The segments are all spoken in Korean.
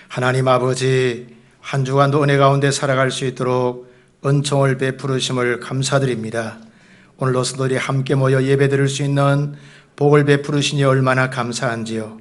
하나님 아버지, 한 주간도 은혜 가운데 살아갈 수 있도록 은총을 베푸르심을 감사드립니다. 오늘로서도 우리 함께 모여 예배드릴 수 있는 복을 베푸르시니 얼마나 감사한지요.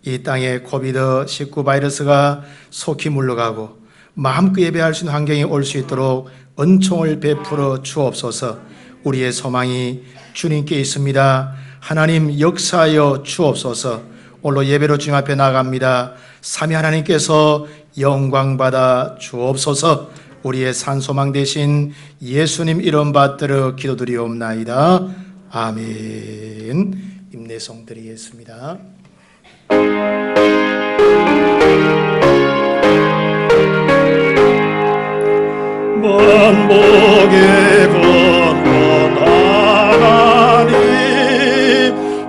이 땅에 코비드-19 바이러스가 속히 물러가고 마음껏 예배할 수 있는 환경이 올 수 있도록 은총을 베풀어 주옵소서. 우리의 소망이 주님께 있습니다. 하나님 역사하여 주옵소서. 오늘로 예배로 주님 앞에 나갑니다. 삼위 하나님께서 영광받아 주옵소서. 우리의 산소망 되신 예수님 이름 받들어 기도드리옵나이다. 아멘. 임내송 드리겠습니다. 만복의 권한 하나님,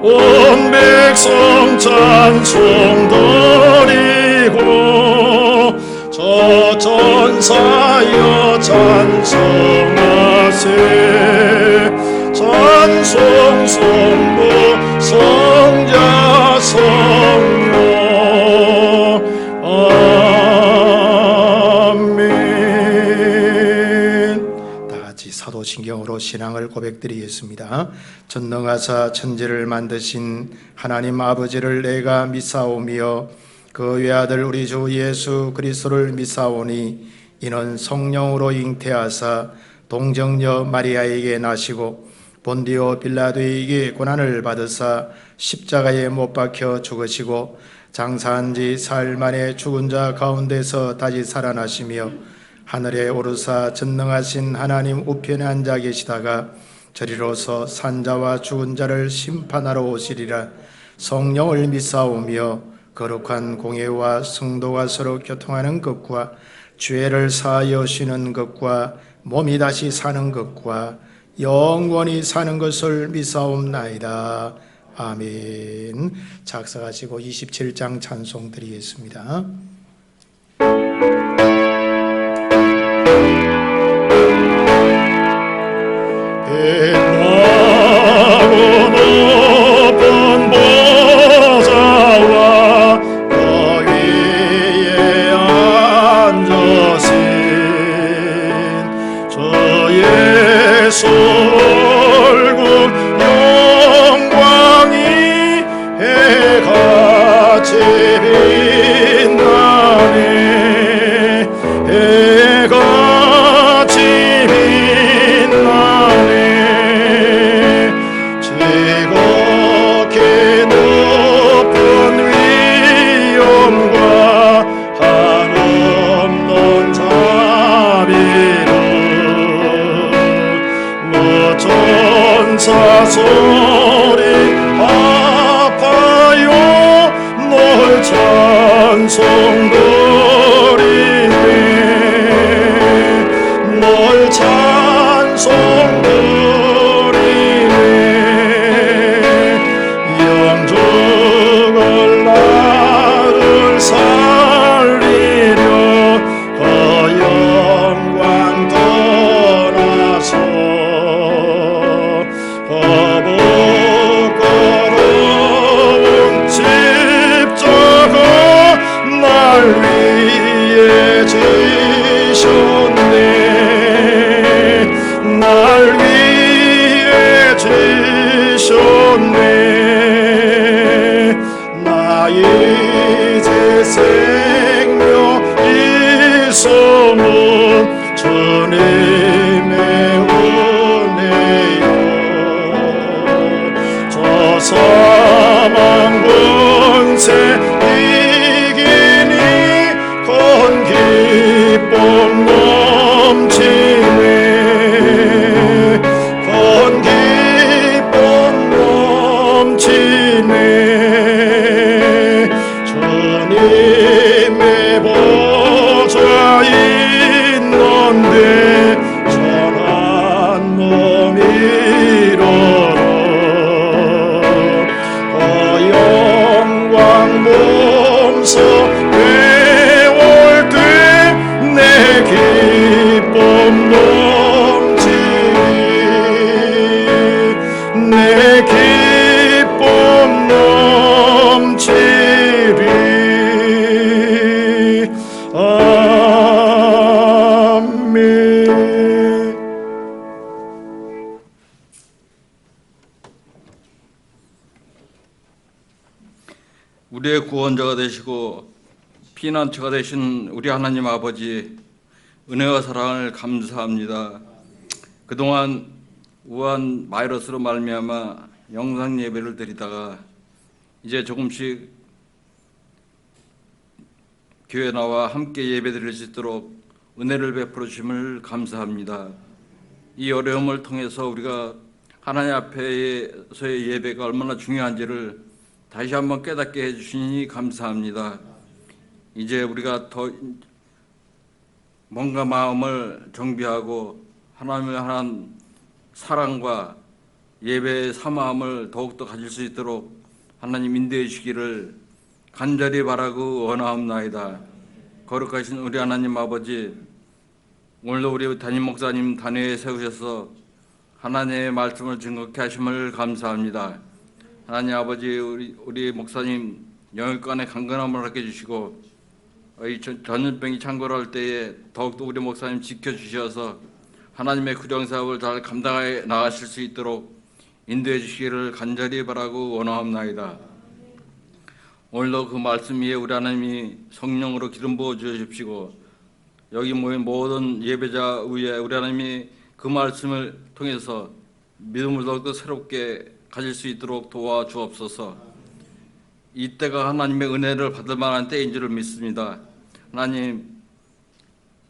온 백성 찬송 드리고 저 천사여 찬송하세. 찬송 성부 성자 성령 아멘. 다같이 사도신경으로 신앙을 고백드리겠습니다. 전능하사 천지를 만드신 하나님 아버지를 내가 믿사오며 그 외아들 우리 주 예수 그리스도를 믿사오니 이는 성령으로 잉태하사 동정녀 마리아에게 나시고 본디오 빌라도에게 고난을 받으사 십자가에 못 박혀 죽으시고 장사한 지 사흘 만에 죽은 자 가운데서 다시 살아나시며 하늘에 오르사 전능하신 하나님 우편에 앉아 계시다가 저리로서 산자와 죽은 자를 심판하러 오시리라. 성령을 믿사오며 거룩한 공예와 성도가 서로 교통하는 것과 죄를 사하여 쉬는 것과 몸이 다시 사는 것과 영원히 사는 것을 믿사옵나이다. 아멘. 작사하시고 27장 찬송 드리겠습니다. 높은 보좌와 그 위에 앉으신 주 예수 얼굴 영광이 해같이 빛나네. 해같이 빛나네. 지극히 높은 위엄과 한없는 자비로 천사 소리 아파요 널 찬송 드리네. 널 찬송 드리네. 영죽을 나를 살리려 그 영광 떠나서 거부거로운 십자가 날 위해 지셨네. 날 위해 지셨네. 나 이제 생명 있음은 주님의 은혜요. 저 사망 권세 이기니 건 기쁨 넘치네. 건 기쁨 넘치네. 주님 우리의 구원자가 되시고 피난처가 되신 우리 하나님 아버지, 은혜와 사랑을 감사합니다. 그동안 우한 바이러스로 말미암아 영상 예배를 드리다가 이제 조금씩 교회 나와 함께 예배 드릴 수 있도록 은혜를 베풀어 주심을 감사합니다. 이 어려움을 통해서 우리가 하나님 앞에서의 예배가 얼마나 중요한지를 다시 한번 깨닫게 해주시니 감사합니다. 이제 우리가 더 뭔가 마음을 정비하고 하나님을 향한 사랑과 예배의 사마음을 더욱더 가질 수 있도록 하나님 인도해 주시기를 간절히 바라고 원하옵나이다. 거룩하신 우리 하나님 아버지, 오늘도 우리 담임 목사님 단회에 세우셔서 하나님의 말씀을 증거케 하심을 감사합니다. 하나님 아버지, 우리 목사님 영육간의 강건함을 갖게 해주시고 이 전염병이 창궐할 때에 더욱더 우리 목사님 지켜주셔서 하나님의 구정사업을 잘 감당해 나가실 수 있도록 인도해 주시기를 간절히 바라고 원하옵나이다. 오늘도 그 말씀 위에 우리 하나님이 성령으로 기름 부어 주십시고 여기 모인 모든 예배자 위에 우리 하나님이 그 말씀을 통해서 믿음을 더욱더 새롭게 가질 수 있도록 도와주옵소서. 이때가 하나님의 은혜를 받을 만한 때인 줄 믿습니다.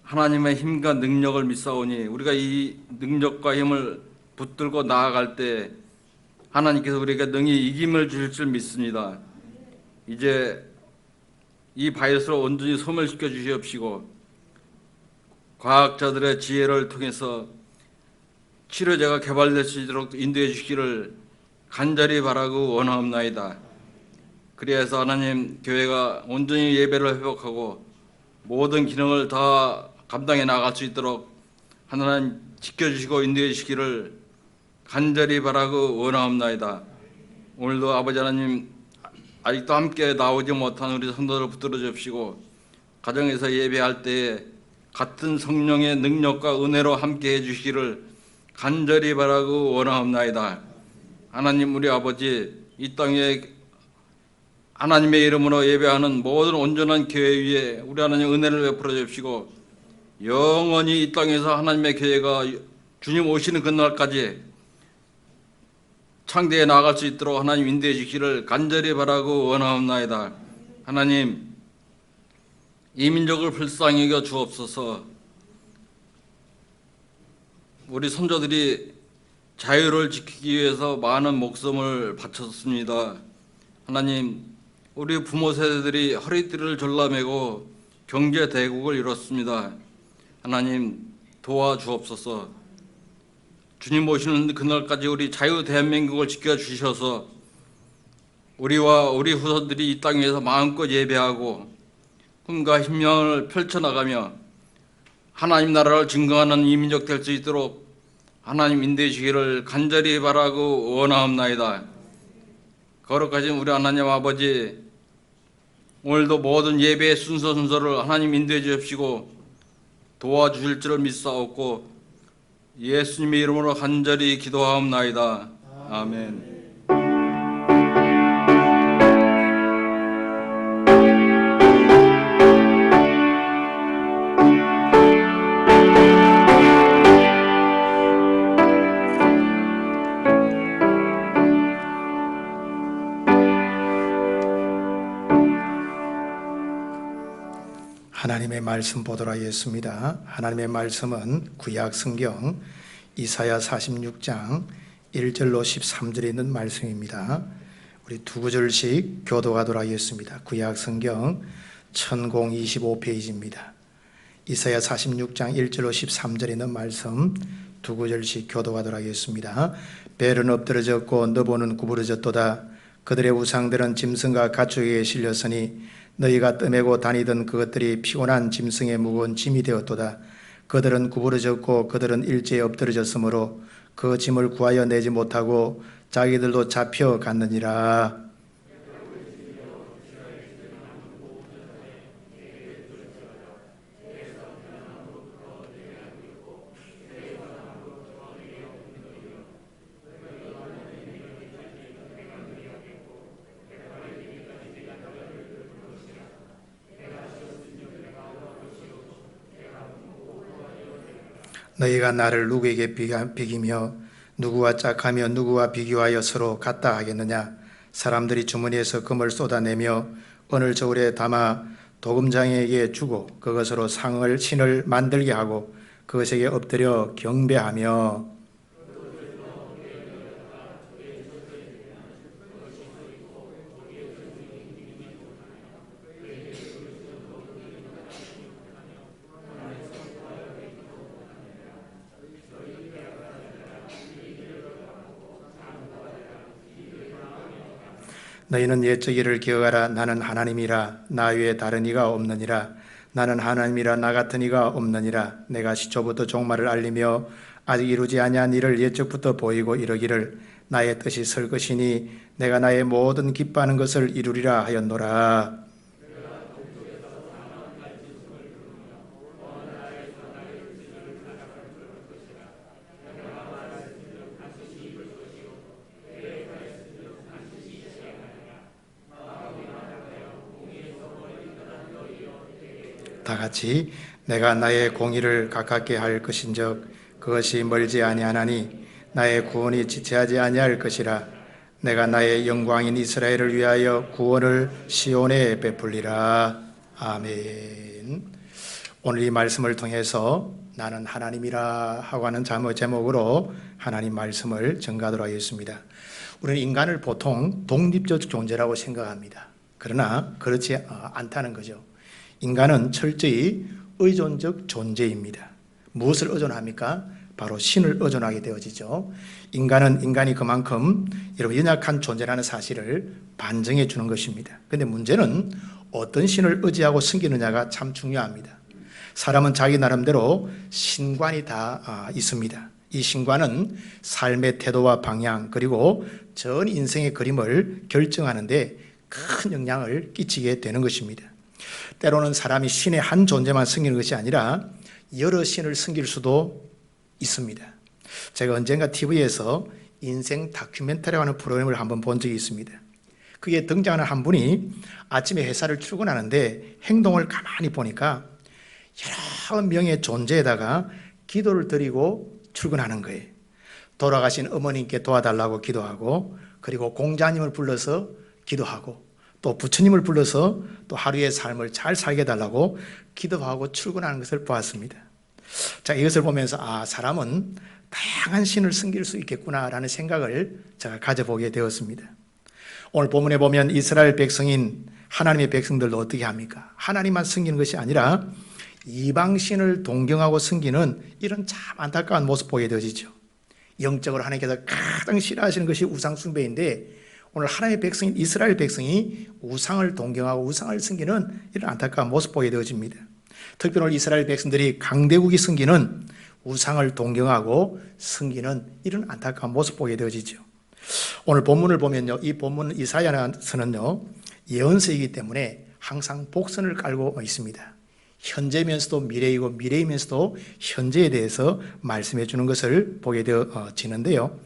하나님의 힘과 능력을 믿사오니 우리가 이 능력과 힘을 붙들고 나아갈 때 하나님께서 우리에게 능히 이김을 주실 줄 믿습니다. 이제 이 바이러스를 온전히 소멸시켜 주시옵시고 과학자들의 지혜를 통해서 치료제가 개발될 수 있도록 인도해 주시기를 간절히 바라고 원하옵나이다. 그래서 하나님 교회가 온전히 예배를 회복하고 모든 기능을 다 감당해 나갈 수 있도록 하나님 지켜주시고 인도해 주시기를 간절히 바라고 원하옵나이다. 오늘도 아버지 하나님 아직도 함께 나오지 못한 우리 성도들을 붙들어 주십시고 가정에서 예배할 때에 같은 성령의 능력과 은혜로 함께 해주시기를 간절히 바라고 원하옵나이다. 하나님 우리 아버지, 이 땅에 하나님의 이름으로 예배하는 모든 온전한 교회 위에 우리 하나님 은혜를 베풀어 주십시고 영원히 이 땅에서 하나님의 교회가 주님 오시는 그날까지 창대해 나아갈 수 있도록 하나님 인도해 주시기를 간절히 바라고 원하옵나이다. 하나님, 이 민족을 불쌍히 여겨 주옵소서. 우리 선조들이 자유를 지키기 위해서 많은 목숨을 바쳤습니다. 하나님, 우리 부모 세대들이 허리띠를 졸라매고 경제 대국을 이뤘습니다. 하나님 도와주옵소서. 주님 오시는 그날까지 우리 자유 대한민국을 지켜주셔서 우리와 우리 후손들이 이 땅 위에서 마음껏 예배하고 꿈과 희망을 펼쳐나가며 하나님 나라를 증거하는 이 민족 될 수 있도록 하나님 인도해 주시기를 간절히 바라고 원하옵나이다. 거룩하신 우리 하나님 아버지, 오늘도 모든 예배의 순서를 하나님 인도해 주십시고 도와주실 줄을 믿사옵고 예수님의 이름으로 간절히 기도하옵나이다. 아멘. 하나님의 말씀 보도록 하겠습니다. 하나님의 말씀은 구약 성경 이사야 46장 1절로 13절에 있는 말씀입니다. 우리 두 구절씩 교도하도록 하겠습니다. 구약 성경 1025페이지입니다. 이사야 46장 1절로 13절에 있는 말씀 두 구절씩 교도하도록 하겠습니다. 벨은 엎드러졌고 너보는 구부러졌도다. 그들의 우상들은 짐승과 가축에게 실렸으니 너희가 떠매고 다니던 그것들이 피곤한 짐승의 무거운 짐이 되었도다. 그들은 구부러졌고 그들은 일제에 엎드러졌으므로 그 짐을 구하여 내지 못하고 자기들도 잡혀갔느니라. 너희가 나를 누구에게 비기며 누구와 짝하며 누구와 비교하여 서로 같다 하겠느냐. 사람들이 주머니에서 금을 쏟아내며 오늘 저울에 담아 도금장에게 주고 그것으로 신을 만들게 하고 그것에게 엎드려 경배하며 너희는 옛적 일을 기억하라. 나는 하나님이라. 나 외에 다른 이가 없느니라. 나는 하나님이라. 나 같은 이가 없느니라. 내가 시초부터 종말을 알리며 아직 이루지 아니한 일을 옛적부터 보이고 이르기를 나의 뜻이 설 것이니 내가 나의 모든 기뻐하는 것을 이루리라 하였노라. 다 같이 내가 나의 공의를 가깝게 할 것인즉 그것이 멀지 아니하나니 나의 구원이 지체하지 아니할 것이라. 내가 나의 영광인 이스라엘을 위하여 구원을 시온에 베풀리라. 아멘. 오늘 이 말씀을 통해서 나는 하나님이라 하고 하는 제목으로 하나님 말씀을 전가하도록 하겠습니다. 우리는 인간을 보통 독립적 존재라고 생각합니다. 그러나 그렇지 않다는 거죠. 인간은 철저히 의존적 존재입니다. 무엇을 의존합니까? 바로 신을 의존하게 되어지죠. 인간이 그만큼 여러분 연약한 존재라는 사실을 반증해 주는 것입니다. 그런데 문제는 어떤 신을 의지하고 섬기느냐가 참 중요합니다. 사람은 자기 나름대로 신관이 다 있습니다. 이 신관은 삶의 태도와 방향 그리고 전 인생의 그림을 결정하는데 큰 영향을 끼치게 되는 것입니다. 때로는 사람이 신의 한 존재만 섬기는 것이 아니라 여러 신을 섬길 수도 있습니다. 제가 언젠가 TV에서 인생 다큐멘터리라고 하는 프로그램을 한번 본 적이 있습니다. 그게 등장하는 한 분이 아침에 회사를 출근하는데 행동을 가만히 보니까 여러 명의 존재에다가 기도를 드리고 출근하는 거예요. 돌아가신 어머님께 도와달라고 기도하고 그리고 공자님을 불러서 기도하고 또 부처님을 불러서 또 하루의 삶을 잘 살게 해달라고 기도하고 출근하는 것을 보았습니다. 자, 이것을 보면서 사람은 다양한 신을 섬길 수 있겠구나라는 생각을 제가 가져보게 되었습니다. 오늘 본문에 보면 이스라엘 백성인 하나님의 백성들도 어떻게 합니까? 하나님만 섬기는 것이 아니라 이방신을 동경하고 섬기는 이런 참 안타까운 모습 보게 되어지죠. 영적으로 하나님께서 가장 싫어하시는 것이 우상 숭배인데 오늘 하나님의 백성인 이스라엘 백성이 우상을 동경하고 우상을 섬기는 이런 안타까운 모습 보게 되어집니다. 특별히 오늘 이스라엘 백성들이 강대국이 섬기는 우상을 동경하고 섬기는 이런 안타까운 모습 보게 되어지죠. 오늘 본문을 보면요, 이 본문 이사야서는요 예언서이기 때문에 항상 복선을 깔고 있습니다. 현재면서도 미래이고 미래이면서도 현재에 대해서 말씀해 주는 것을 보게 되어지는데요.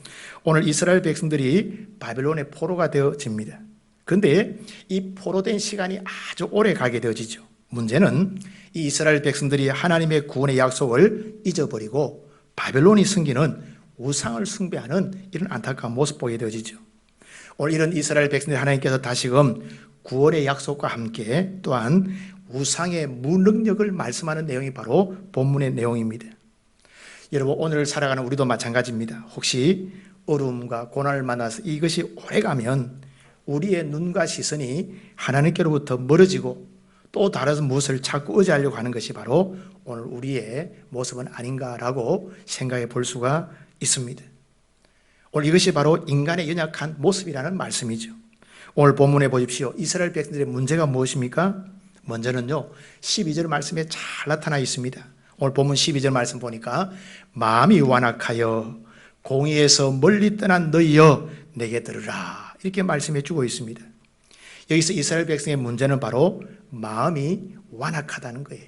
오늘 이스라엘 백성들이 바벨론의 포로가 되어집니다. 그런데 이 포로된 시간이 아주 오래 가게 되어지죠. 문제는 이 이스라엘 백성들이 하나님의 구원의 약속을 잊어버리고 바벨론이 섬기는 우상을 숭배하는 이런 안타까운 모습 보게 되어지죠. 오늘 이런 이스라엘 백성들 하나님께서 다시금 구원의 약속과 함께 또한 우상의 무능력을 말씀하는 내용이 바로 본문의 내용입니다. 여러분 오늘 살아가는 우리도 마찬가지입니다. 혹시 어려움과 고난을 만나서 이것이 오래가면 우리의 눈과 시선이 하나님께로부터 멀어지고 또 다른 무엇을 찾고 의지하려고 하는 것이 바로 오늘 우리의 모습은 아닌가라고 생각해 볼 수가 있습니다. 오늘 이것이 바로 인간의 연약한 모습이라는 말씀이죠. 오늘 본문에 보십시오. 이스라엘 백성들의 문제가 무엇입니까? 먼저는요 12절 말씀에 잘 나타나 있습니다. 오늘 본문 12절 말씀 보니까 마음이 완악하여 공의에서 멀리 떠난 너희여 내게 들으라 이렇게 말씀해 주고 있습니다. 여기서 이스라엘 백성의 문제는 바로 마음이 완악하다는 거예요.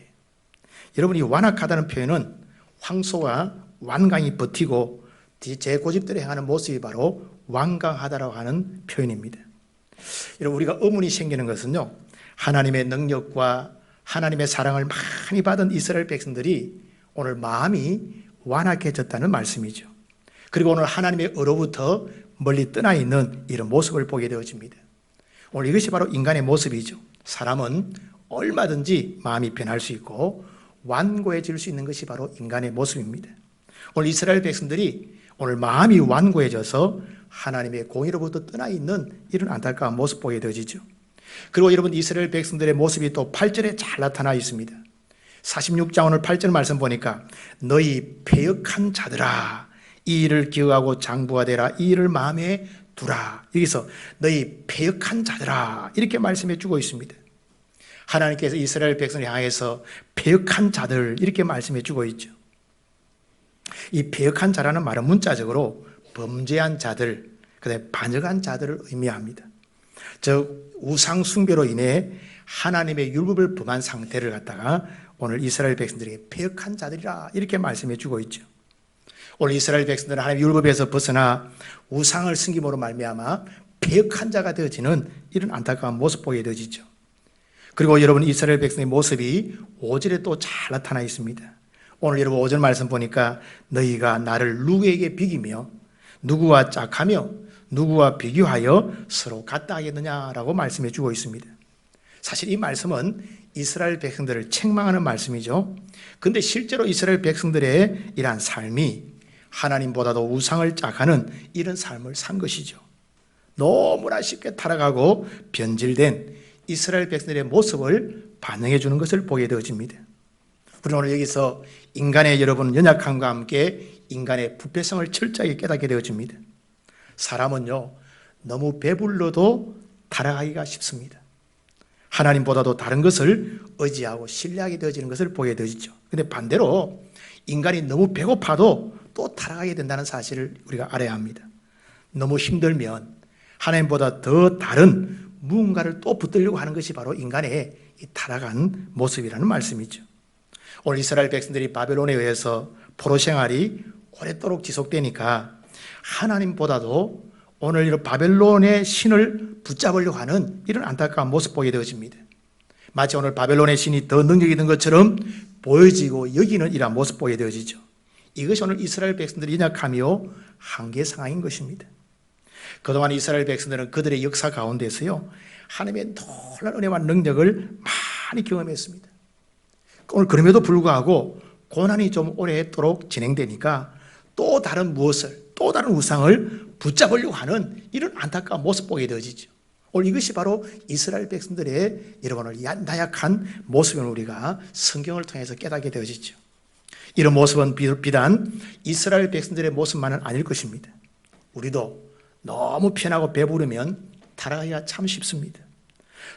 여러분 이 완악하다는 표현은 황소가 완강히 버티고 제 고집대로 행하는 모습이 바로 완강하다라고 하는 표현입니다. 여러분 우리가 의문이 생기는 것은요 하나님의 능력과 하나님의 사랑을 많이 받은 이스라엘 백성들이 오늘 마음이 완악해졌다는 말씀이죠. 그리고 오늘 하나님의 의로부터 멀리 떠나 있는 이런 모습을 보게 되어집니다. 오늘 이것이 바로 인간의 모습이죠. 사람은 얼마든지 마음이 변할 수 있고 완고해질 수 있는 것이 바로 인간의 모습입니다. 오늘 이스라엘 백성들이 오늘 마음이 완고해져서 하나님의 공의로부터 떠나 있는 이런 안타까운 모습 보게 되어지죠. 그리고 여러분, 이스라엘 백성들의 모습이 또 8절에 잘 나타나 있습니다. 46장 오늘 8절 말씀 보니까 너희 패역한 자들아 이 일을 기억하고 장부가 되라, 이 일을 마음에 두라. 여기서 너희 패역한 자들아 이렇게 말씀해 주고 있습니다. 하나님께서 이스라엘 백성을 향해서 패역한 자들 이렇게 말씀해 주고 있죠. 이 패역한 자라는 말은 문자적으로 범죄한 자들, 그다음에 반역한 자들을 의미합니다. 즉 우상 숭배로 인해 하나님의 율법을 범한 상태를 갖다가 오늘 이스라엘 백성들에게 패역한 자들이라 이렇게 말씀해 주고 있죠. 오늘 이스라엘 백성들은 하나님의 율법에서 벗어나 우상을 섬김으로 말미암아 패역한 자가 되어지는 이런 안타까운 모습 보게 되어지죠. 그리고 여러분, 이스라엘 백성의 모습이 5절에 또 잘 나타나 있습니다. 오늘 여러분 5절 말씀 보니까 너희가 나를 누구에게 비기며 누구와 짝하며 누구와 비교하여 서로 같다 하겠느냐라고 말씀해 주고 있습니다. 사실 이 말씀은 이스라엘 백성들을 책망하는 말씀이죠. 그런데 실제로 이스라엘 백성들의 이러한 삶이 하나님보다도 우상을 짝하는 이런 삶을 산 것이죠. 너무나 쉽게 타락하고 변질된 이스라엘 백성들의 모습을 반영해 주는 것을 보게 되어집니다. 우리는 오늘 여기서 인간의 여러분 연약함과 함께 인간의 부패성을 철저하게 깨닫게 되어집니다. 사람은요 너무 배불러도 타락하기가 쉽습니다. 하나님보다도 다른 것을 의지하고 신뢰하게 되어지는 것을 보게 되어지죠. 그런데 반대로 인간이 너무 배고파도 또 타락하게 된다는 사실을 우리가 알아야 합니다. 너무 힘들면 하나님보다 더 다른 무언가를 또 붙들려고 하는 것이 바로 인간의 이 타락한 모습이라는 말씀이죠. 오늘 이스라엘 백성들이 바벨론에 의해서 포로 생활이 오랫도록 지속되니까 하나님보다도 오늘 이런 바벨론의 신을 붙잡으려고 하는 이런 안타까운 모습 보게 되어집니다. 마치 오늘 바벨론의 신이 더 능력이 있는 것처럼 보여지고 여기는 이러한 모습 보게 되어지죠. 이것이 오늘 이스라엘 백성들의 연약함이요 한계 상황인 것입니다. 그동안 이스라엘 백성들은 그들의 역사 가운데서요 하나님의 놀라운 은혜와 능력을 많이 경험했습니다. 오늘 그럼에도 불구하고 고난이 좀 오래도록 진행되니까 또 다른 무엇을, 또 다른 우상을 붙잡으려고 하는 이런 안타까운 모습 보게 되어지죠. 오늘 이것이 바로 이스라엘 백성들의 여러분을 나약한 모습을 우리가 성경을 통해서 깨닫게 되어지죠. 이런 모습은 비단 이스라엘 백성들의 모습만은 아닐 것입니다. 우리도 너무 편하고 배부르면 타락하기가 참 쉽습니다.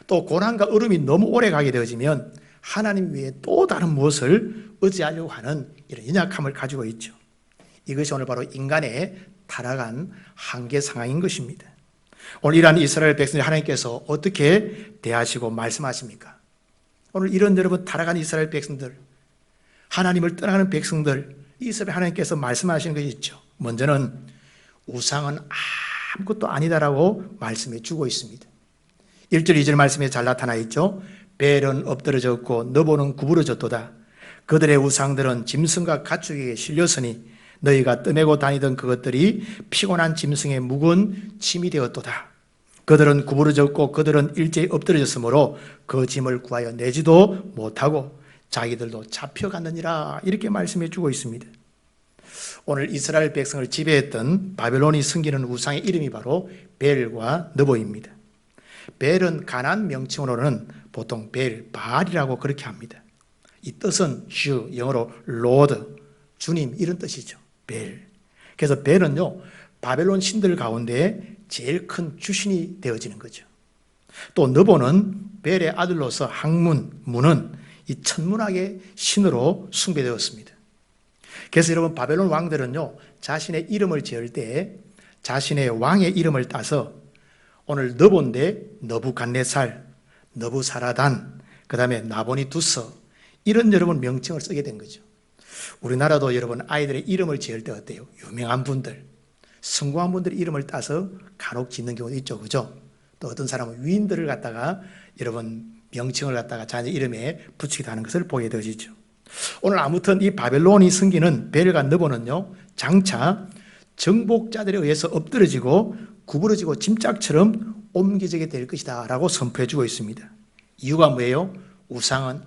또 고난과 어려움이 너무 오래 가게 되어지면 하나님 외에 또 다른 무엇을 의지하려고 하는 이런 연약함을 가지고 있죠. 이것이 오늘 바로 인간의 타락한 한계 상황인 것입니다. 오늘 이러한 이스라엘 백성들 하나님께서 어떻게 대하시고 말씀하십니까? 오늘 이런 여러분 타락한 이스라엘 백성들, 하나님을 떠나가는 백성들, 이스라엘 하나님께서 말씀하시는 것이 있죠. 먼저는 우상은 아무것도 아니다라고 말씀해 주고 있습니다. 1절 2절 말씀에 잘 나타나 있죠. 벨은 엎드러졌고 너보는 구부러졌도다. 그들의 우상들은 짐승과 가축에게 실렸으니 너희가 떠매고 다니던 그것들이 피곤한 짐승의 무거운 짐이 되었도다. 그들은 구부러졌고 그들은 일제히 엎드러졌으므로 그 짐을 구하여 내지도 못하고 자기들도 잡혀갔느니라. 이렇게 말씀해 주고 있습니다. 오늘 이스라엘 백성을 지배했던 바벨론이 섬기는 우상의 이름이 바로 벨과 느보입니다. 벨은 가나안 명칭으로는 보통 벨, 바알이라고 그렇게 합니다. 이 뜻은 주, 영어로 로드, 주님 이런 뜻이죠. 벨. 그래서 벨은요 바벨론 신들 가운데 제일 큰 주신이 되어지는 거죠. 또 느보는 벨의 아들로서 학문, 문은 이 천문학의 신으로 숭배되었습니다. 그래서 여러분 바벨론 왕들은요 자신의 이름을 지을 때 자신의 왕의 이름을 따서 오늘 느보인데 너부갓네살, 너부사라단, 그 다음에 나보니두서 이런 여러분 명칭을 쓰게 된 거죠. 우리나라도 여러분 아이들의 이름을 지을 때 어때요? 유명한 분들, 성공한 분들의 이름을 따서 간혹 짓는 경우도 있죠. 그죠? 또 어떤 사람은 위인들을 갖다가 여러분 명칭을 갖다가 자녀 이름에 붙이기도 하는 것을 보게 되어지죠. 오늘 아무튼 이 바벨론이 섬기는 벨과 느보는요, 장차 정복자들에 의해서 엎드러지고 구부러지고 짐짝처럼 옮겨지게 될 것이다 라고 선포해 주고 있습니다. 이유가 뭐예요? 우상은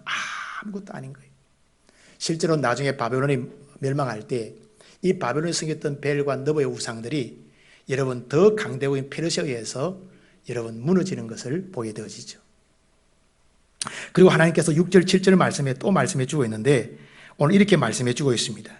아무것도 아닌 거예요. 실제로 나중에 바벨론이 멸망할 때 이 바벨론에 섬겼던 벨과 느보의 우상들이 여러분 더 강대국인 페르시아에 의해서 여러분 무너지는 것을 보게 되어지죠. 그리고 하나님께서 6절 7절 말씀에 또 말씀해 주고 있는데 오늘 이렇게 말씀해 주고 있습니다.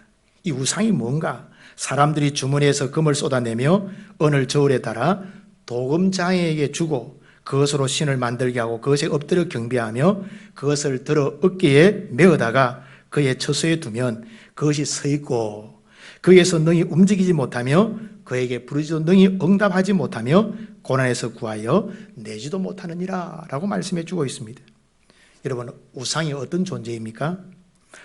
이 우상이 뭔가? 사람들이 주머니에서 금을 쏟아내며 어느 저울에 달아 도금장에게 주고 그것으로 신을 만들게 하고 그것에 엎드려 경배하며 그것을 들어 어깨에 메어다가 그의 처소에 두면 그것이 서 있고 그에서 능히 움직이지 못하며 그에게 부르지도 능히 응답하지 못하며 고난에서 구하여 내지도 못하느니라 라고 말씀해 주고 있습니다. 여러분, 우상이 어떤 존재입니까?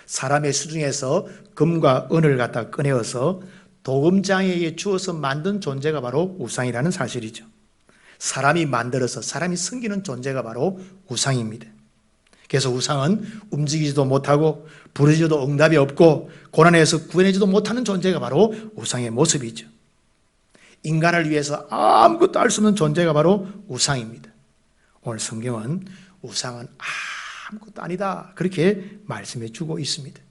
사람의 수중에서 금과 은을 갖다 꺼내어서 도금장에게 주어서 만든 존재가 바로 우상이라는 사실이죠. 사람이 만들어서 사람이 섬기는 존재가 바로 우상입니다. 그래서 우상은 움직이지도 못하고 부르지도 응답이 없고 고난에서 구해내지도 못하는 존재가 바로 우상의 모습이죠. 인간을 위해서 아무것도 할 수 없는 존재가 바로 우상입니다. 오늘 성경은 우상은 아무것도 아니다 그렇게 말씀해 주고 있습니다.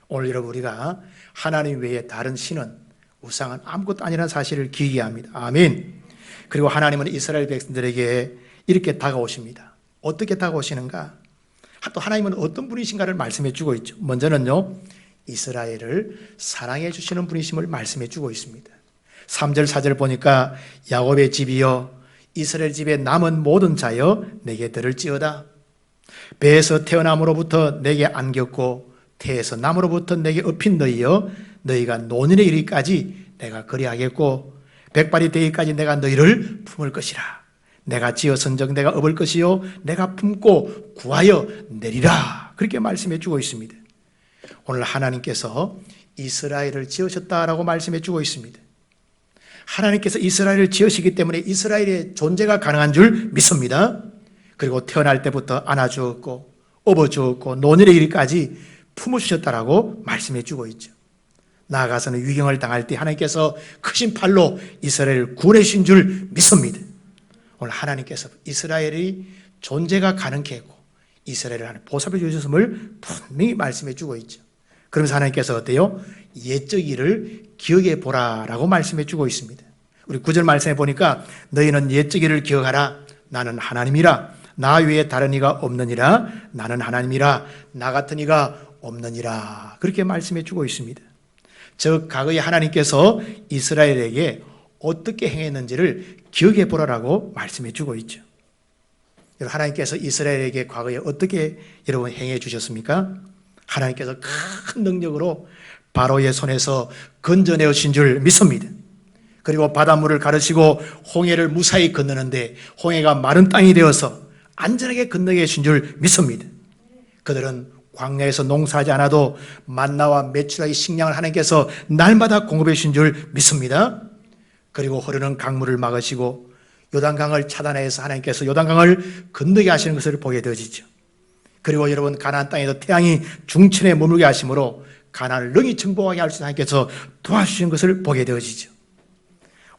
오늘 여러분 우리가 하나님 외에 다른 신은 우상은 아무것도 아니라는 사실을 기억해야 합니다. 아멘. 그리고 하나님은 이스라엘 백성들에게 이렇게 다가오십니다. 어떻게 다가오시는가? 또 하나님은 어떤 분이신가를 말씀해 주고 있죠. 먼저는요, 이스라엘을 사랑해 주시는 분이심을 말씀해 주고 있습니다. 3절 4절 보니까 야곱의 집이여 이스라엘 집에 남은 모든 자여 내게 들을지어다. 배에서 태어남으로부터 내게 안겼고 태에서 남으로부터 내게 업힌 너희여 너희가 노년에 이르기까지 내가 그리하겠고 백발이 되기까지 내가 너희를 품을 것이라. 내가 지어 선정 내가 업을 것이요 내가 품고 구하여 내리라. 그렇게 말씀해 주고 있습니다. 오늘 하나님께서 이스라엘을 지으셨다라고 말씀해 주고 있습니다. 하나님께서 이스라엘을 지으시기 때문에 이스라엘의 존재가 가능한 줄 믿습니다. 그리고 태어날 때부터 안아주었고 업어주었고 노년에 이르기까지 품어주셨다라고 말씀해 주고 있죠. 나아가서는 위경을 당할 때 하나님께서 크신 팔로 이스라엘을 구원해 주신 줄 믿습니다. 오늘 하나님께서 이스라엘이 존재가 가능케 하고 이스라엘을 하나님 보살펴 주셨음을 분명히 말씀해 주고 있죠. 그러면서 하나님께서 어때요? 옛적 일을 기억해 보라라고 말씀해 주고 있습니다. 우리 9절 말씀해 보니까 너희는 옛적 일을 기억하라. 나는 하나님이라. 나 외에 다른 이가 없느니라. 나는 하나님이라. 나 같은 이가 없느니라. 그렇게 말씀해 주고 있습니다. 즉 과거에 하나님께서 이스라엘에게 어떻게 행했는지를 기억해 보라라고 말씀해 주고 있죠. 하나님께서 이스라엘에게 과거에 어떻게 여러분 행해 주셨습니까? 하나님께서 큰 능력으로 바로의 손에서 건져내신 줄 믿습니다. 그리고 바닷물을 가르시고 홍해를 무사히 건너는데 홍해가 마른 땅이 되어서 안전하게 건너게 해준 줄 믿습니다. 그들은 광야에서 농사하지 않아도 만나와 메추라기 식량을 하나님께서 날마다 공급해 주신 줄 믿습니다. 그리고 흐르는 강물을 막으시고 요단강을 차단해서 하나님께서 요단강을 건너게 하시는 것을 보게 되어지죠. 그리고 여러분 가나안 땅에도 태양이 중천에 머물게 하심으로 가나안을 능히 정복하게 할 수 있는 하나님께서 도와주시는 것을 보게 되어지죠.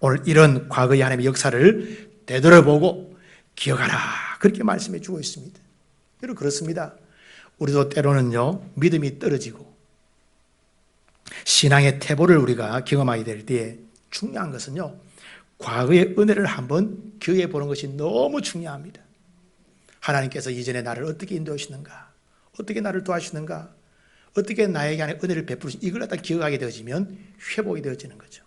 오늘 이런 과거의 하나님의 역사를 되돌아보고 기억하라 그렇게 말씀해 주고 있습니다. 여러분 그렇습니다. 우리도 때로는요 믿음이 떨어지고 신앙의 태보를 우리가 경험하게 될 때에 중요한 것은요 과거의 은혜를 한번 기억해 보는 것이 너무 중요합니다. 하나님께서 이전에 나를 어떻게 인도하시는가, 어떻게 나를 도와주시는가, 어떻게 나에게 은혜를 베푸시는가, 이걸 갖다 기억하게 되어지면 회복이 되어지는 거죠.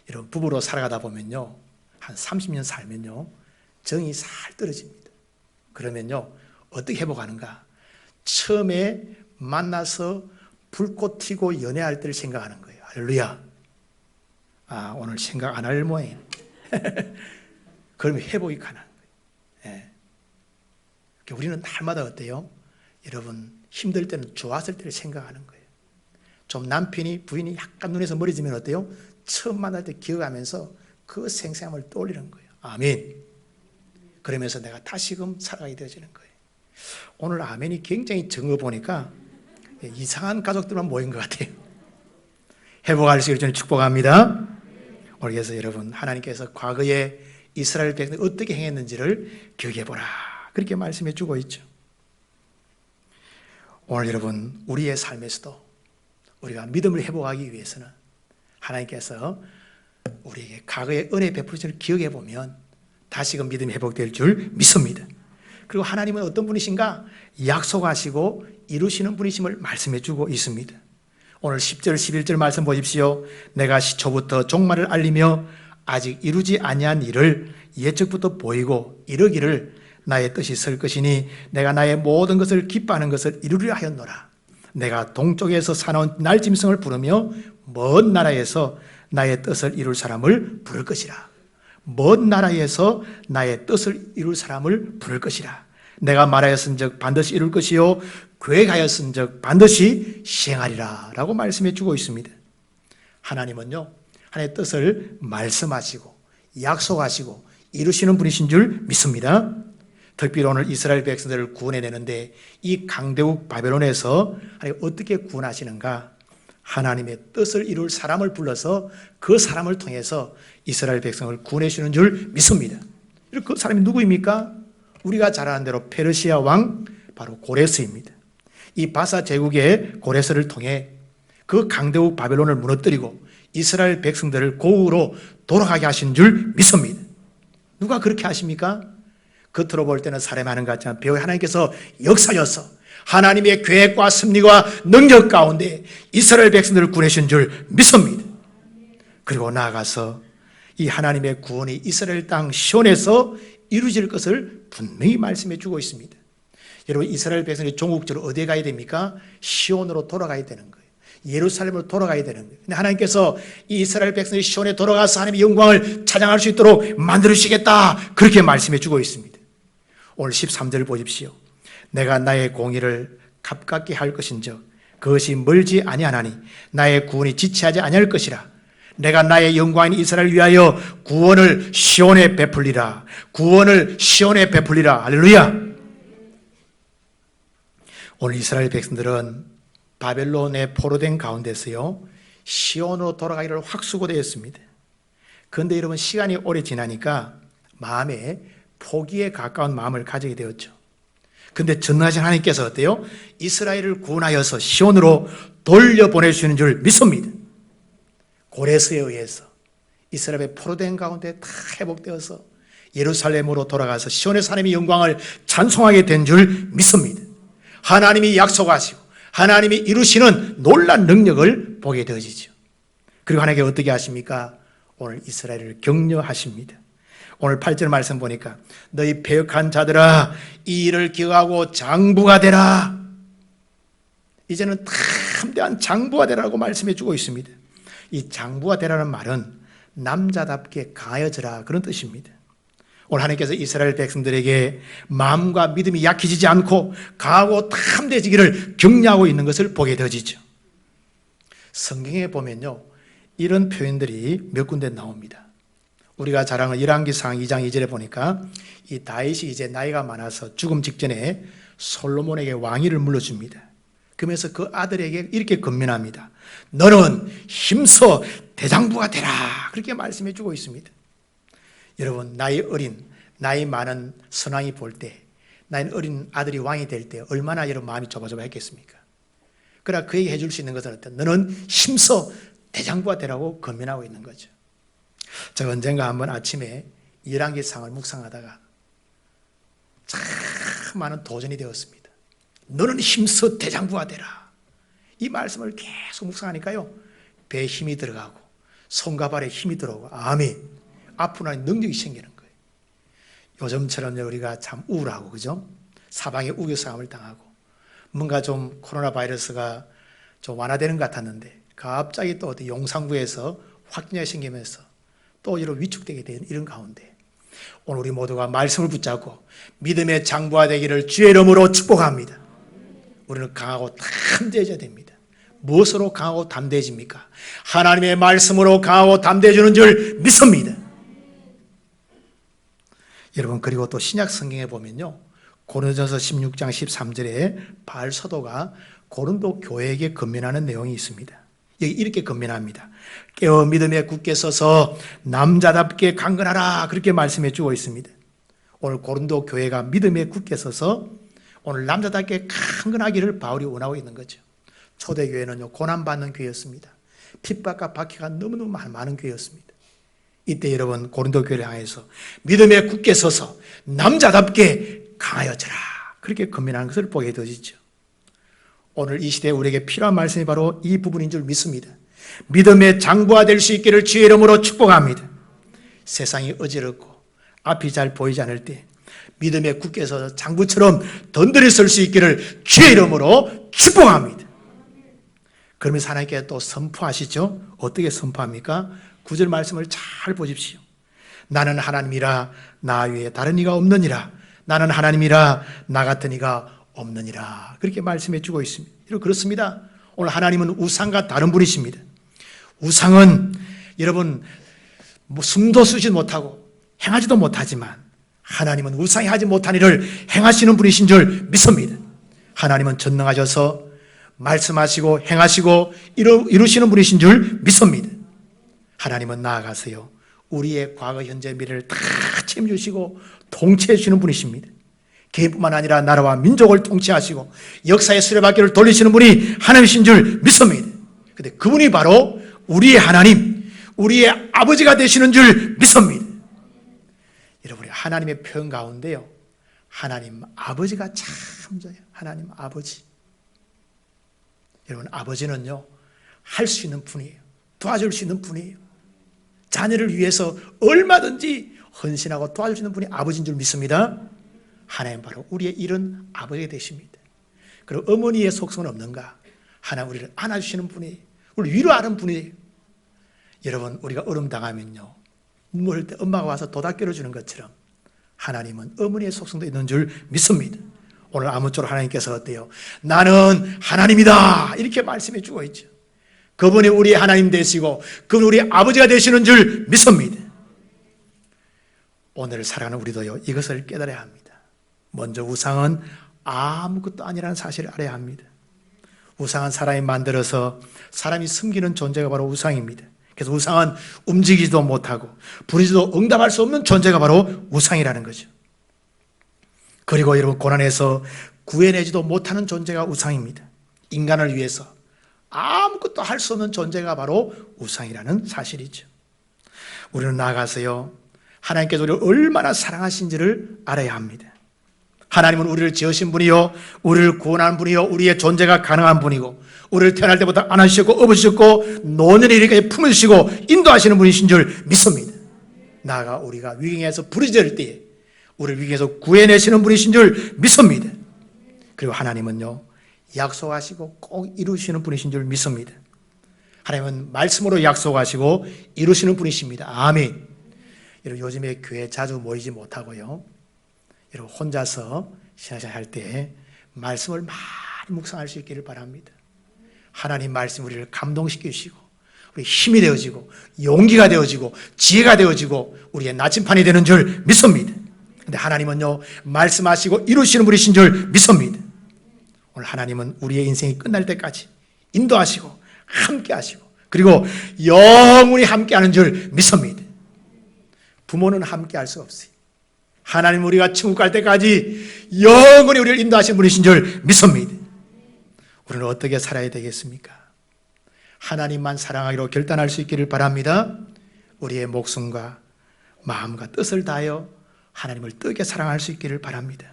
여러분 부부로 살아가다 보면요 한 30년 살면요 정이 살 떨어집니다. 그러면요 어떻게 회복하는가? 처음에 만나서 불꽃 튀고 연애할 때를 생각하는 거예요. 할렐루야. 오늘 생각 안 할 모양이네. 그러면 회복이 가능한 거예요. 예. 우리는 날마다 어때요? 여러분 힘들 때는 좋았을 때를 생각하는 거예요. 좀 남편이 부인이 약간 눈에서 멀어지면 어때요? 처음 만날 때 기억하면서 그 생생함을 떠올리는 거예요. 아멘. 그러면서 내가 다시금 살아가게 되어지는 거예요. 오늘 아멘이 굉장히 적어 보니까 이상한 가족들만 모인 것 같아요. 회복할 수 있기를 저는 축복합니다. 오늘 그래서 여러분, 하나님께서 과거에 이스라엘 백성이 어떻게 행했는지를 기억해보라, 그렇게 말씀해 주고 있죠. 오늘 여러분, 우리의 삶에서도 우리가 믿음을 회복하기 위해서는 하나님께서 우리에게 과거의 은혜 베푸심을 기억해 보면 다시금 믿음이 회복될 줄 믿습니다. 그리고 하나님은 어떤 분이신가? 약속하시고 이루시는 분이심을 말씀해 주고 있습니다. 오늘 10절 11절 말씀 보십시오. 내가 시초부터 종말을 알리며 아직 이루지 아니한 일을 예측부터 보이고 이르기를 나의 뜻이 설 것이니 내가 나의 모든 것을 기뻐하는 것을 이루려 하였노라. 내가 동쪽에서 사나운 날짐승을 부르며 먼 나라에서 나의 뜻을 이룰 사람을 부를 것이라. 먼 나라에서 나의 뜻을 이룰 사람을 부를 것이라. 내가 말하였은즉 반드시 이룰 것이요 계획하였은즉 반드시 시행하리라 라고 말씀해 주고 있습니다. 하나님은요, 하나님의 뜻을 말씀하시고 약속하시고 이루시는 분이신 줄 믿습니다. 특별히 오늘 이스라엘 백성들을 구원해내는데 이 강대국 바벨론에서 하나님 어떻게 구원하시는가? 하나님의 뜻을 이룰 사람을 불러서 그 사람을 통해서 이스라엘 백성을 구원해 주는 줄 믿습니다. 그 사람이 누구입니까? 우리가 잘 아는 대로 페르시아 왕 바로 고레스입니다. 이 바사 제국의 고레스를 통해 그 강대국 바벨론을 무너뜨리고 이스라엘 백성들을 고국으로 돌아가게 하신 줄 믿습니다. 누가 그렇게 하십니까? 겉으로 볼 때는 사람하는 것 같지만 배우 하나님께서 역사여서 하나님의 계획과 섭리와 능력 가운데 이스라엘 백성들을 구원하신 줄 믿습니다. 그리고 나아가서 이 하나님의 구원이 이스라엘 땅 시온에서 이루어질 것을 분명히 말씀해 주고 있습니다. 여러분, 이스라엘 백성이 종국적으로 어디에 가야 됩니까? 시온으로 돌아가야 되는 거예요. 예루살렘으로 돌아가야 되는 거예요. 근데 하나님께서 이 이스라엘 백성이 시온에 돌아가서 하나님의 영광을 찬양할 수 있도록 만들어주시겠다, 그렇게 말씀해 주고 있습니다. 오늘 13절 보십시오. 내가 나의 공의를 가깝게 할 것인즉 그것이 멀지 아니하나니 나의 구원이 지체하지 아니할 것이라. 내가 나의 영광인 이스라엘을 위하여 구원을 시온에 베풀리라. 구원을 시온에 베풀리라. 할렐루야. 오늘 이스라엘 백성들은 바벨론의 포로된 가운데서요 시온으로 돌아가기를 확수고되었습니다. 그런데 여러분, 시간이 오래 지나니까 마음에 포기에 가까운 마음을 가지게 되었죠. 그런데 전능하신 하나님께서 어때요? 이스라엘을 구원하여서 시온으로 돌려보내주시는 줄 믿습니다. 고레스에 의해서 이스라엘의 포로된 가운데 다 회복되어서 예루살렘으로 돌아가서 시온에서 하나님의 영광을 찬송하게 된 줄 믿습니다. 하나님이 약속하시고 하나님이 이루시는 놀라운 능력을 보게 되어지죠. 그리고 하나님께 어떻게 하십니까? 오늘 이스라엘을 격려하십니다. 오늘 8절 말씀 보니까 너희 패역한 자들아 이 일을 기억하고 장부가 되라. 이제는 담대한 장부가 되라고 말씀해 주고 있습니다. 이 장부가 되라는 말은 남자답게 강하여져라, 그런 뜻입니다. 오늘 하나님께서 이스라엘 백성들에게 마음과 믿음이 약해지지 않고 강하고 담대해지기를 격려하고 있는 것을 보게 되어지죠. 성경에 보면요 이런 표현들이 몇 군데 나옵니다. 우리가 잘 아는 열왕기상 2장 2절에 보니까 이 다윗이 이제 나이가 많아서 죽음 직전에 솔로몬에게 왕위를 물려줍니다. 그러면서 그 아들에게 이렇게 건면합니다. 너는 힘써 대장부가 되라, 그렇게 말씀해 주고 있습니다. 여러분, 나이 어린, 나이 많은 선왕이 볼 때, 나이 어린 아들이 왕이 될 때 얼마나 여러분 마음이 조바조바했겠습니까? 그러나 그에게 해줄 수 있는 것은 어떤? 너는 힘써 대장부가 되라고 건면하고 있는 거죠. 제가 언젠가 한번 아침에 열왕기상을 묵상하다가 참 많은 도전이 되었습니다. 너는 힘써 대장부가 되라. 이 말씀을 계속 묵상하니까요 배에 힘이 들어가고 손과 발에 힘이 들어오고 아멘, 앞으로 나의 능력이 생기는 거예요. 요즘처럼 우리가 참 우울하고, 그죠? 사방에 우겨싸움을 당하고 뭔가 좀 코로나 바이러스가 좀 완화되는 것 같았는데 갑자기 또 어디 용산구에서 확진이 생기면서 또 이런 위축되게 되는 이런 가운데 오늘 우리 모두가 말씀을 붙잡고 믿음의 장부가 되기를 주의 이름으로 축복합니다. 우리는 강하고 담대해져야 됩니다. 무엇으로 강하고 담대해집니까? 하나님의 말씀으로 강하고 담대해지는 줄 믿습니다. 여러분, 그리고 또 신약 성경에 보면요 고린도전서 16장 13절에 바울 사도가 고린도 교회에게 권면하는 내용이 있습니다. 여기 이렇게 권면합니다. 깨어 믿음에 굳게 서서 남자답게 강건하라, 그렇게 말씀해 주고 있습니다. 오늘 고린도 교회가 믿음에 굳게 서서 오늘 남자답게 강건하기를 바울이 원하고 있는 거죠. 초대교회는요, 고난받는 교회였습니다. 핍박과 박해가 너무너무 많은 교회였습니다. 이때 여러분, 고린도 교회를 향해서 믿음에 굳게 서서 남자답게 강하여져라, 그렇게 권면하는 것을 보게 되어지죠. 오늘 이 시대에 우리에게 필요한 말씀이 바로 이 부분인 줄 믿습니다. 믿음의 장부가 될 수 있기를 주의 이름으로 축복합니다. 세상이 어지럽고 앞이 잘 보이지 않을 때 믿음에 굳게 서서 장부처럼 던들이 설 수 있기를 주의 이름으로 축복합니다. 그러면서 하나님께 또 선포하시죠. 어떻게 선포합니까? 9절 말씀을 잘 보십시오. 나는 하나님이라 나 외에 다른 이가 없느니라. 나는 하나님이라 나 같은 이가 없느니라. 그렇게 말씀해 주고 있습니다. 그렇습니다. 오늘 하나님은 우상과 다른 분이십니다. 우상은 여러분 숨도 쉬지 못하고 행하지도 못하지만 하나님은 우상이 하지 못한 일을 행하시는 분이신 줄 믿습니다. 하나님은 전능하셔서 말씀하시고 행하시고 이루시는 분이신 줄 믿습니다. 하나님은 나아가서요, 우리의 과거 현재 미래를 다 책임지시고 통치해 주시는 분이십니다. 개인뿐만 아니라 나라와 민족을 통치하시고 역사의 수레바퀴를 돌리시는 분이 하나님이신 줄 믿습니다. 그런데 그분이 바로 우리의 하나님, 우리의 아버지가 되시는 줄 믿습니다. 여러분, 하나님의 표현 가운데요, 하나님 아버지가 참 좋아요. 하나님 아버지. 여러분, 아버지는요, 할 수 있는 분이에요. 도와줄 수 있는 분이에요. 자녀를 위해서 얼마든지 헌신하고 도와줄 수 있는 분이 아버지인 줄 믿습니다. 하나님 바로 우리의 이런 아버지가 되십니다. 그리고 어머니의 속성은 없는가? 하나님 우리를 안아주시는 분이에요. 우리를 위로하는 분이에요. 여러분, 우리가 어려움 당하면요, 눈물 흘릴 때 엄마가 와서 도닥겨주는 것처럼 하나님은 어머니의 속성도 있는 줄 믿습니다. 오늘 아무쪼록 하나님께서 어때요? 나는 하나님이다, 이렇게 말씀해 주고 있죠. 그분이 우리의 하나님 되시고 그분이 우리의 아버지가 되시는 줄 믿습니다. 오늘 살아가는 우리도요, 이것을 깨달아야 합니다. 먼저 우상은 아무것도 아니라는 사실을 알아야 합니다. 우상은 사람이 만들어서 사람이 숨기는 존재가 바로 우상입니다. 그래서 우상은 움직이지도 못하고 부르지도 응답할 수 없는 존재가 바로 우상이라는 거죠. 그리고 여러분, 고난에서 구해내지도 못하는 존재가 우상입니다. 인간을 위해서 아무것도 할 수 없는 존재가 바로 우상이라는 사실이죠. 우리는 나아가서요, 하나님께서 우리를 얼마나 사랑하신지를 알아야 합니다. 하나님은 우리를 지으신 분이요, 우리를 구원한 분이요, 우리의 존재가 가능한 분이고, 우리를 태어날 때부터 안아주셨고 업으셨고 노년에 이렇게 품으시고 인도하시는 분이신 줄 믿습니다. 나아가 우리가 위기에서 부르짖을 때에 우리를 위기에서 구해내시는 분이신 줄 믿습니다. 그리고 하나님은요, 약속하시고 꼭 이루시는 분이신 줄 믿습니다. 하나님은 말씀으로 약속하시고 이루시는 분이십니다. 아멘. 여러분, 요즘에 교회 자주 모이지 못하고요, 여러분 혼자서 신앙생활 할 때 말씀을 많이 묵상할 수 있기를 바랍니다. 하나님 말씀 우리를 감동시키시고 우리 힘이 되어지고 용기가 되어지고 지혜가 되어지고 우리의 나침판이 되는 줄 믿습니다. 그런데 하나님은요, 말씀하시고 이루시는 분이신 줄 믿습니다. 오늘 하나님은 우리의 인생이 끝날 때까지 인도하시고 함께 하시고 그리고 영원히 함께 하는 줄 믿습니다. 부모는 함께 할 수 없어요. 하나님 우리가 천국 갈 때까지 영원히 우리를 인도하시는 분이신 줄 믿습니다. 우리는 어떻게 살아야 되겠습니까? 하나님만 사랑하기로 결단할 수 있기를 바랍니다. 우리의 목숨과 마음과 뜻을 다하여 하나님을 뜨겁게 사랑할 수 있기를 바랍니다.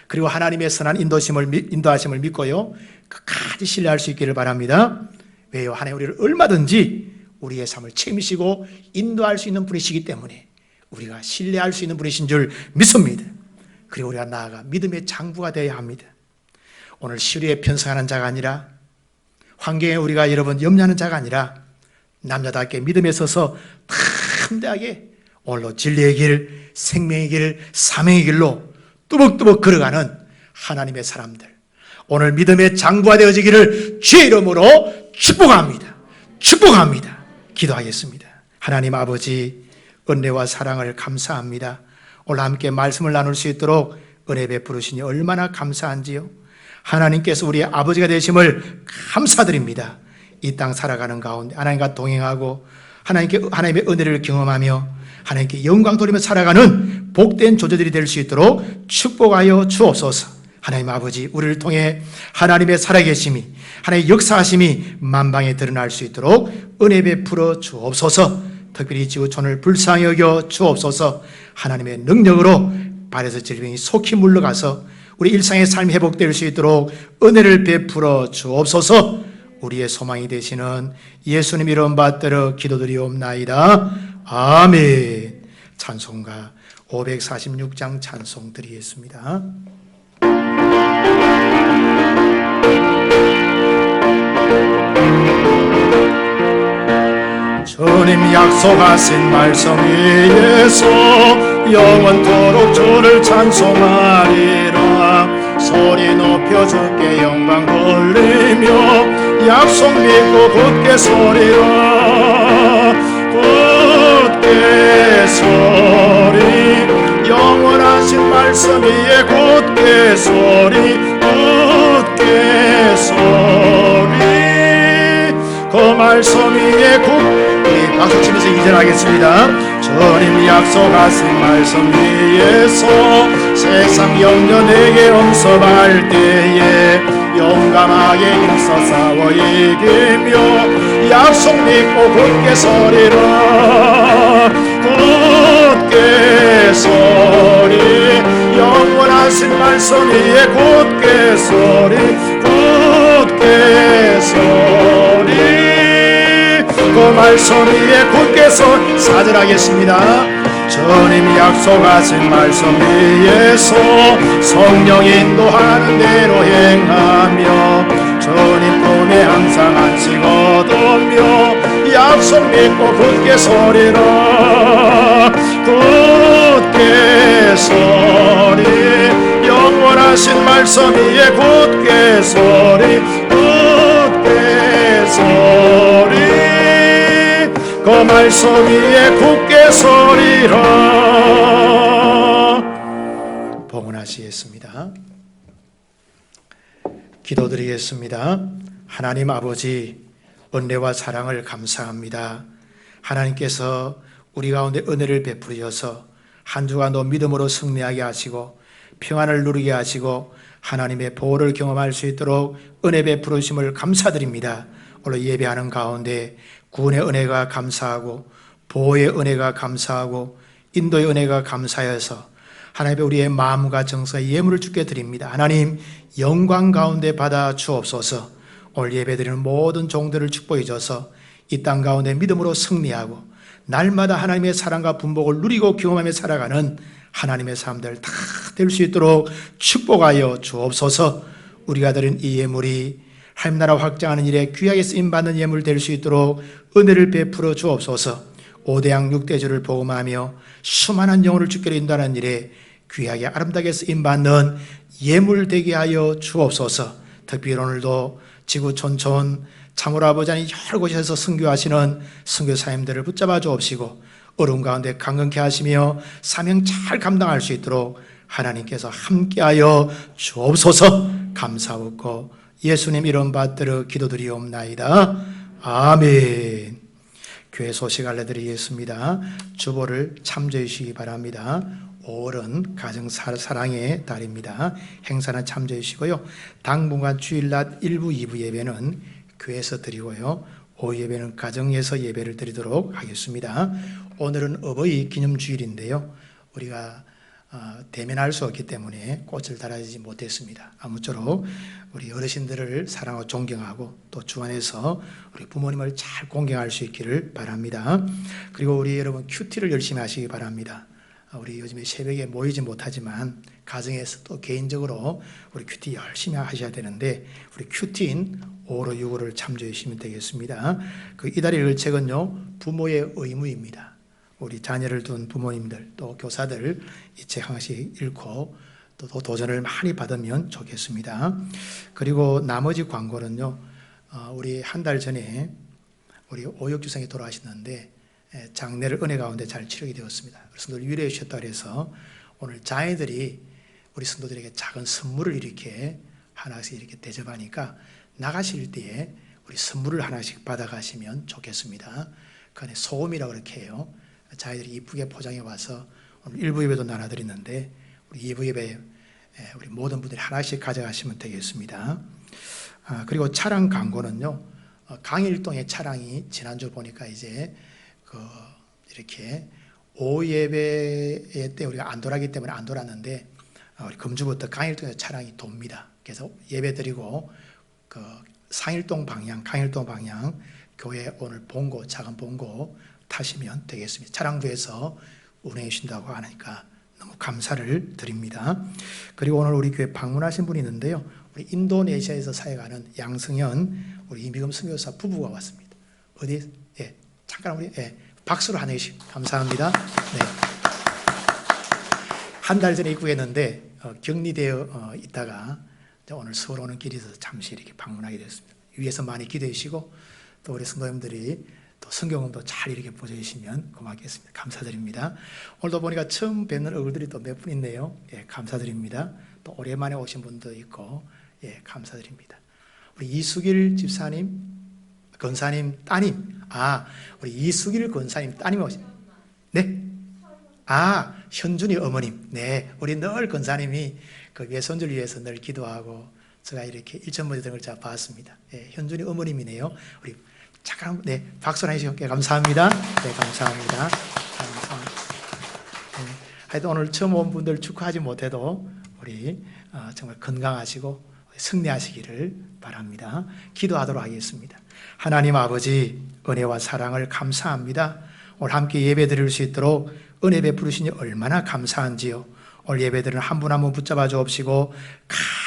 그리고 하나님의 선한 인도하심을 믿고요, 끝까지 신뢰할 수 있기를 바랍니다. 왜요? 하나님 우리를 얼마든지 우리의 삶을 책임지시고 인도할 수 있는 분이시기 때문에 우리가 신뢰할 수 있는 분이신 줄 믿습니다. 그리고 우리가 나아가 믿음의 장부가 되어야 합니다. 오늘 시류에 편성하는 자가 아니라, 환경에 우리가 여러분 염려하는 자가 아니라 남자답게 믿음에 서서 담대하게 오늘로 진리의 길, 생명의 길, 사명의 길로 뚜벅뚜벅 걸어가는 하나님의 사람들, 오늘 믿음의 장부가 되어지기를 주의 이름으로 축복합니다. 축복합니다. 기도하겠습니다. 하나님 아버지, 은혜와 사랑을 감사합니다. 오늘 함께 말씀을 나눌 수 있도록 은혜 베푸시니 얼마나 감사한지요. 하나님께서 우리의 아버지가 되심을 감사드립니다. 이 땅 살아가는 가운데 하나님과 동행하고 하나님의 은혜를 경험하며 하나님께 영광 돌리며 살아가는 복된 조제들이 될 수 있도록 축복하여 주옵소서. 하나님 아버지, 우리를 통해 하나님의 살아계심이, 하나님의 역사하심이 만방에 드러날 수 있도록 은혜 베풀어 주옵소서. 특별히 지구촌을 불쌍히 여겨 주옵소서. 하나님의 능력으로 발에서 질병이 속히 물러가서 우리 일상의 삶이 회복될 수 있도록 은혜를 베풀어 주옵소서. 우리의 소망이 되시는 예수님 이름 받들어 기도드리옵나이다. 아멘. 찬송가 546장 찬송 드리겠습니다. 주님 약속하신 말씀 위에서 영원토록 주를 찬송하리라. 소리 높여 주께 영광 돌리며 약속 믿고 굳게 서리라. 굳게 서리, 영원하신 말씀 위에 굳게 서리. 굳게 서리, 그 말씀 위에 우리 박수치면서 이전하겠습니다. 주님 약속하신 말씀 위에서 세상 영녀 내게 응섭할 때에 용감하게 일서 싸워 이기며 약속 믿고 굳게 서리라. 굳게 서리, 영원하신 말씀 위에 굳게 서리. 굳게 서리, 그 말씀 위에 굳게 서. 사절하겠습니다. 주님 약속하신 말씀 위에서 성령 인도하는 대로 행하며 주님 품에 항상 안식 얻으며 약속 믿고 굳게 서리라. 굳게 서리, 영원하신 말씀 위에 굳게 서리. 굳게 서리, 그 말씀 위에 굳게 서리라. 봉헌하시겠습니다. 기도드리겠습니다. 하나님 아버지, 은혜와 사랑을 감사합니다. 하나님께서 우리 가운데 은혜를 베풀으셔서 한 주간도 믿음으로 승리하게 하시고 평안을 누리게 하시고 하나님의 보호를 경험할 수 있도록 은혜 베풀으심을 감사드립니다. 오늘 예배하는 가운데 구원의 은혜가 감사하고 보호의 은혜가 감사하고 인도의 은혜가 감사해서 하나님의 우리의 마음과 정서의 예물을 주께 드립니다. 하나님 영광 가운데 받아 주옵소서. 오늘 예배드리는 모든 종들을 축복해 줘서 이 땅 가운데 믿음으로 승리하고 날마다 하나님의 사랑과 분복을 누리고 경험하며 살아가는 하나님의 사람들 다 될 수 있도록 축복하여 주옵소서. 우리가 드린 이 예물이 하나님 나라 확장하는 일에 귀하게 쓰임받는 예물 될 수 있도록 은혜를 베풀어 주옵소서. 5대양 6대주를 복음하며 수많은 영혼을 주께로 인도하는 일에 귀하게 아름답게 쓰임받는 예물 되게 하여 주옵소서. 특별히 오늘도 지구촌촌 참으로 아버지 하나님 여러 곳에서 선교하시는 선교사님들을 붙잡아 주옵시고 어려운 가운데 강건케 하시며 사명 잘 감당할 수 있도록 하나님께서 함께하여 주옵소서. 감사하고 예수님 이름 받들어 기도드리옵나이다. 아멘. 교회 소식 알려드리겠습니다. 주보를 참조해 주시기 바랍니다. 5월은 가정사랑의 달입니다. 행사는 참조해 주시고요. 당분간 주일낮 1부 2부 예배는 교회에서 드리고요. 오후 예배는 가정에서 예배를 드리도록 하겠습니다. 오늘은 어버이 기념주일인데요. 우리가 대면할 수 없기 때문에 꽃을 달아주지 못했습니다. 아무쪼록 우리 어르신들을 사랑하고 존경하고 또 주 안에서 우리 부모님을 잘 공경할 수 있기를 바랍니다. 그리고 우리 여러분 큐티를 열심히 하시기 바랍니다. 우리 요즘에 새벽에 모이지 못하지만 가정에서 또 개인적으로 우리 큐티 열심히 하셔야 되는데 우리 큐티인 5월 6월을 참조해 주시면 되겠습니다. 이달의 일책은요 부모의 의무입니다. 우리 자녀를 둔 부모님들 또 교사들 이 책 하나씩 읽고 또 도전을 많이 받으면 좋겠습니다. 그리고 나머지 광고는요 우리 한 달 전에 우리 오역주상이 돌아가셨는데 장례를 은혜 가운데 잘 치르게 되었습니다. 그래서 늘 위로해 주셨다고 해서 오늘 자녀들이 우리 성도들에게 작은 선물을 이렇게 하나씩 이렇게 대접하니까 나가실 때에 우리 선물을 하나씩 받아가시면 좋겠습니다. 그 안에 소금이라고 그렇게 해요. 자기들이 이쁘게 포장해 와서 오늘 1부 예배도 나눠드리는데 우리 2부 예배 우리 모든 분들이 하나씩 가져가시면 되겠습니다. 그리고 차량 광고는요, 강일동의 차량이 지난주 보니까 이제 이렇게 오후 예배 때 우리가 안 돌아기 때문에 안 돌았는데 우리 금주부터 강일동에 차량이 돕니다. 그래서 예배 드리고 상일동 방향, 강일동 방향 교회 오늘 본고, 작은 본고 타시면 되겠습니다. 차량부에서 운행해 주신다고 하니까 너무 감사를 드립니다. 그리고 오늘 우리 교회 방문하신 분이 있는데요, 우리 인도네시아에서 사역하는 양승현 우리 이미금 선교사 부부가 왔습니다. 어디? 예, 잠깐 우리 박수로 한 해씩 감사합니다. 네. 한 달 전에 입국했는데 격리되어 있다가 오늘 서울 오는 길에서 잠시 이렇게 방문하게 됐습니다. 위에서 많이 기도해 주시고 또 우리 성도님들이 또 성경음도 잘 이렇게 보여주시면 고맙겠습니다. 감사드립니다. 오늘도 보니까 처음 뵙는 얼굴들이 또 몇 분 있네요. 예, 감사드립니다. 또 오랜만에 오신 분도 있고, 예, 감사드립니다. 우리 이수길 집사님, 권사님 따님, 우리 이수길 권사님 따님 오신, 네? 현준이 어머님, 네, 우리 늘 권사님이 그 외손주를 위해서 늘 기도하고 제가 이렇게 일천문제 등을 제가 봤습니다. 예, 현준이 어머님이네요. 우리 잠깐 박수 해주시고 감사합니다. 네, 감사합니다. 하여튼 오늘 처음 온 분들 축하하지 못해도 우리 정말 건강하시고 승리하시기를 바랍니다. 기도하도록 하겠습니다. 하나님 아버지, 은혜와 사랑을 감사합니다. 오늘 함께 예배 드릴 수 있도록 은혜 베푸시니 얼마나 감사한지요. 오늘 예배들은 한 분 한 분 붙잡아 주옵시고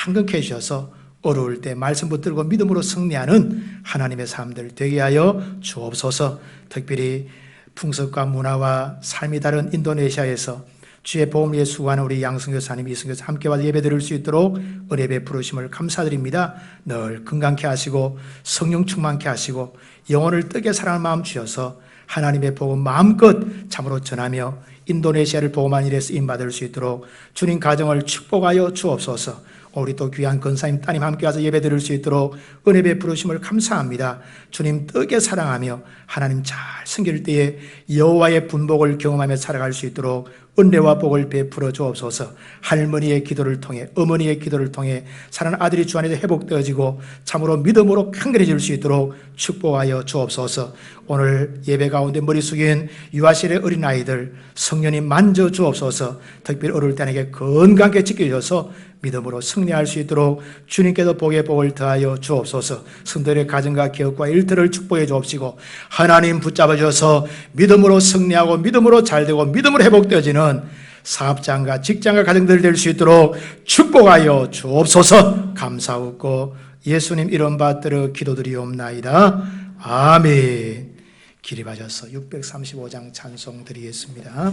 강건케 해주셔서 어려울 때 말씀 붙들고 믿음으로 승리하는 하나님의 사람들 되게 하여 주옵소서. 특별히 풍습과 문화와 삶이 다른 인도네시아에서 주의 복음을 위해 수고하는 우리 양승교사님, 이승교사 함께 와서 예배 드릴 수 있도록 은혜 베푸심을 감사드립니다. 늘 건강케 하시고 성령 충만케 하시고 영혼을 뜨게 사랑하는 마음 주셔서 하나님의 복음 마음껏 참으로 전하며 인도네시아를 복음한 일에 쓰임받을 수 있도록 주님 가정을 축복하여 주옵소서. 우리 또 귀한 권사님 따님 함께 와서 예배 드릴 수 있도록 은혜 베푸심을 감사합니다. 주님 뜨게 사랑하며 하나님 잘 섬길 때에 여호와의 분복을 경험하며 살아갈 수 있도록 은혜와 복을 베풀어 주옵소서. 할머니의 기도를 통해, 어머니의 기도를 통해 사랑하는 아들이 주 안에서 회복되어지고 참으로 믿음으로 강건해질 수 있도록 축복하여 주옵소서. 오늘 예배 가운데 머리 숙인 유아실의 어린아이들 성령님 만져 주옵소서. 특별히 어릴 때에게 건강하게 지켜줘서 믿음으로 승리할 수 있도록 주님께서 복의 복을 더하여 주옵소서. 성도들의 가정과 기업과 일터를 축복해 주옵시고 하나님 붙잡아 주셔서 믿음으로 승리하고 믿음으로 잘되고 믿음으로 회복되어지는 사업장과 직장과 가정들 될 수 있도록 축복하여 주옵소서. 감사하고 예수님 이름 받들어 기도드리옵나이다. 아멘. 기립하셔서 635장 찬송 드리겠습니다.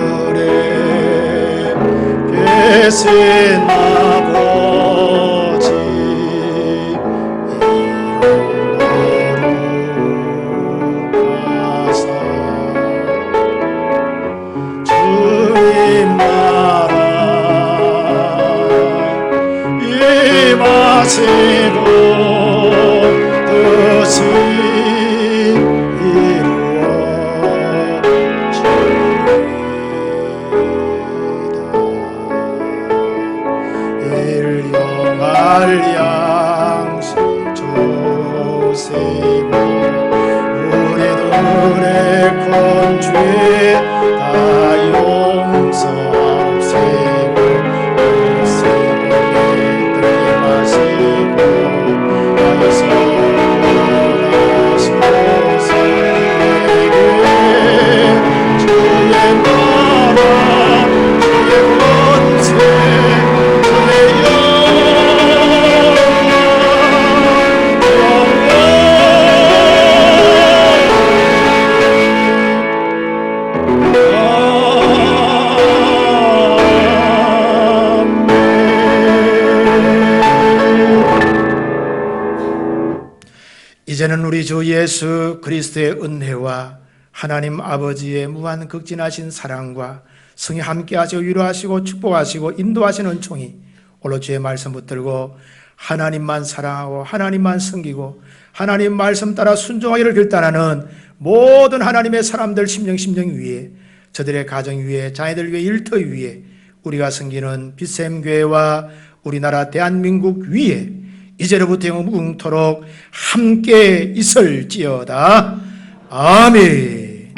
하늘에 계신 아버지 이름으로 가사 주님 나라 임하시고 뜻이 양식 주시고 우리들의 건죄 다 용서하시고 세상에 마시고 하여서 원하시고 주의 나라 주의 권세 주의 우리 주 예수 그리스도의 은혜와 하나님 아버지의 무한 극진하신 사랑과 성이 함께하시고 위로하시고 축복하시고 인도하시는 은총이 오늘 주의 말씀 붙들고 하나님만 사랑하고 하나님만 섬기고 하나님 말씀 따라 순종하기를 결단하는 모든 하나님의 사람들 심령 위에, 저들의 가정 위에, 자녀들 위에, 일터 위에, 우리가 섬기는 빛샘교회와 우리나라 대한민국 위에 이제로부터 영원토록 함께 있을지어다. 아멘.